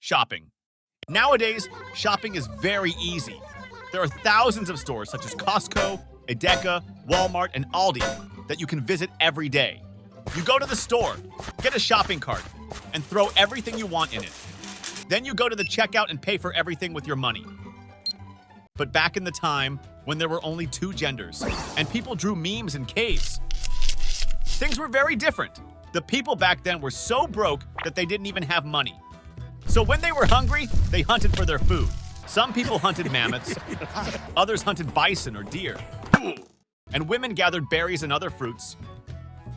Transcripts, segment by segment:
Shopping. Nowadays, shopping is very easy. There are thousands of stores such as Costco, Edeka, Walmart, and Aldi that you can visit every day. You go to the store, get a shopping cart, and throw everything you want in it. Then you go to the checkout and pay for everything with your money. But back in the time when there were only two genders and people drew memes in caves, things were very different. The people back then were so broke that they didn't even have money. So when they were hungry, they hunted for their food. Some people hunted mammoths, others hunted bison or deer, and women gathered berries and other fruits.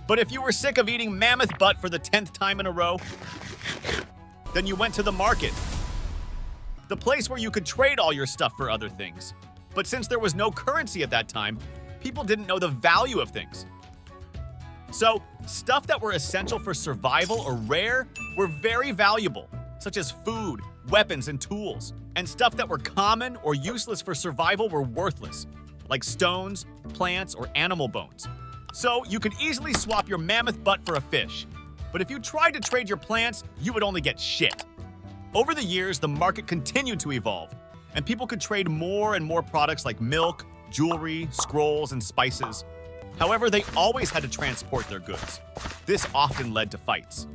But if you were sick of eating mammoth butt for the 10th time in a row, then you went to the market, the place where you could trade all your stuff for other things. But since there was no currency at that time, people didn't know the value of things. So, stuff that were essential for survival or rare were very valuable, such as food, weapons, and tools. And stuff that were common or useless for survival were worthless, like stones, plants, or animal bones. So, you could easily swap your mammoth butt for a fish. But if you tried to trade your plants, you would only get shit. Over the years, the market continued to evolve, and people could trade more and more products like milk, jewelry, scrolls, and spices. However, they always had to transport their goods. This often led to fights,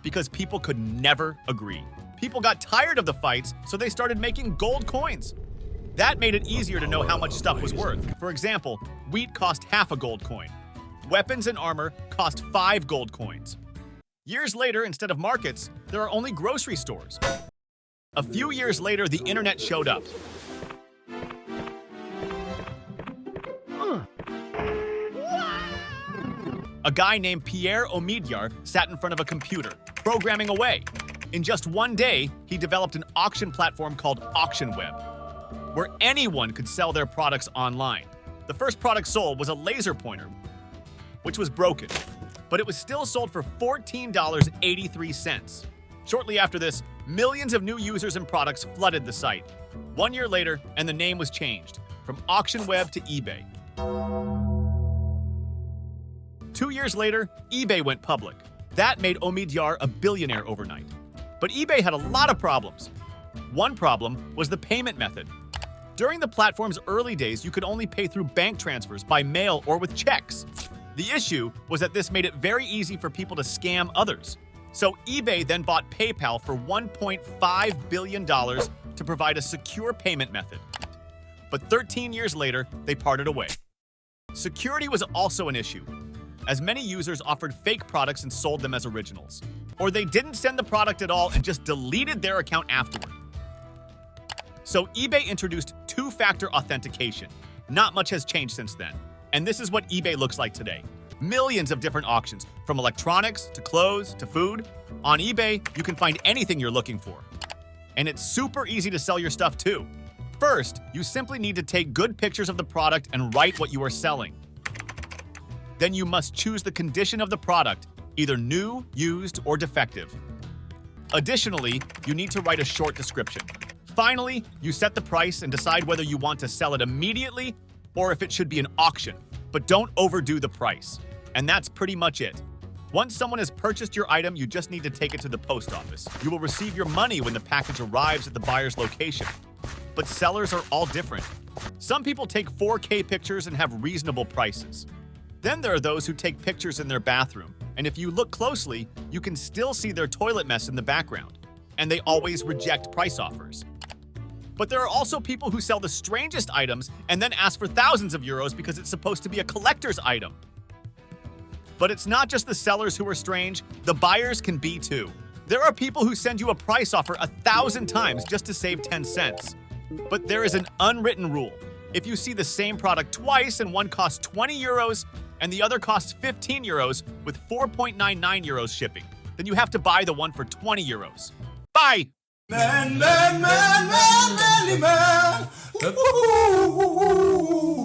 because people could never agree. People got tired of the fights, so they started making gold coins. That made it easier to know how much stuff was worth. For example, wheat cost half a gold coin. Weapons and armor cost 5 gold coins. Years later, instead of markets, there are only grocery stores. A few years later, the internet showed up. A guy named Pierre Omidyar sat in front of a computer, programming away. In just one day, he developed an auction platform called AuctionWeb, where anyone could sell their products online. The first product sold was a laser pointer, which was broken, but it was still sold for $14.83. Shortly after this, millions of new users and products flooded the site. 1 year later, and the name was changed from AuctionWeb to eBay. 2 years later, eBay went public. That made Omidyar a billionaire overnight. But eBay had a lot of problems. One problem was the payment method. During the platform's early days, you could only pay through bank transfers, by mail, or with checks. The issue was that this made it very easy for people to scam others. So eBay then bought PayPal for $1.5 billion to provide a secure payment method. But 13 years later, they parted away. Security was also an issue, as many users offered fake products and sold them as originals. Or they didn't send the product at all and just deleted their account afterward. So eBay introduced two-factor authentication. Not much has changed since then. And this is what eBay looks like today. Millions of different auctions, from electronics to clothes to food. On eBay, you can find anything you're looking for. And it's super easy to sell your stuff too. First, you simply need to take good pictures of the product and write what you are selling. Then you must choose the condition of the product, either new, used, or defective. Additionally, you need to write a short description. Finally, you set the price and decide whether you want to sell it immediately or if it should be an auction, but don't overdo the price. And that's pretty much it. Once someone has purchased your item, you just need to take it to the post office. You will receive your money when the package arrives at the buyer's location. But sellers are all different. Some people take 4K pictures and have reasonable prices. Then there are those who take pictures in their bathroom, and if you look closely, you can still see their toilet mess in the background. And they always reject price offers. But there are also people who sell the strangest items and then ask for thousands of euros because it's supposed to be a collector's item. But it's not just the sellers who are strange, the buyers can be too. There are people who send you a price offer 1,000 times just to save 10 cents. But there is an unwritten rule. If you see the same product twice and one costs 20 euros and the other costs 15 euros with 4.99 euros shipping, then you have to buy the one for 20 euros. Bye! Man, man, man, man, man, man. Ooh, ooh, ooh, ooh.